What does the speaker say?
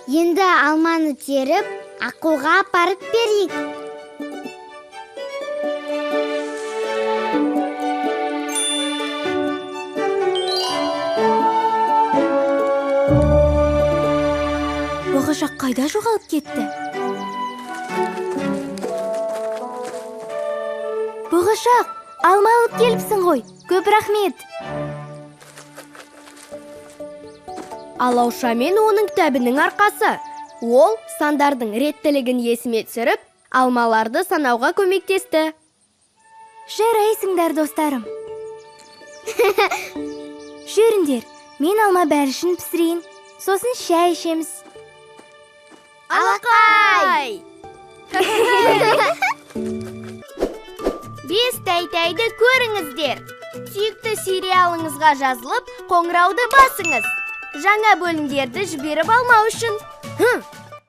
Енді алманы теріп, ақылға апарып берейік. Бағашақ қайда жоғалып кетті? Бағашақ, алма алып келіпсің ғой. Көп рахмет. Алауша мен оның кітабының арқасы. Ол сандардың реттілігін есіме түсіріп, алмаларды санауға көмектесті. Жарайсыңдар, достарым. Жүріңдер, мен алма бәрішін пісірейін, сосын шай ішеміз. Алақай! Бес Тәй Тәйді көріңіздер. Сүйікті сериалыңызға жазылып, қоңырауды басыңыз. Жаңа бөлімдерді жіберіп алмау үшін.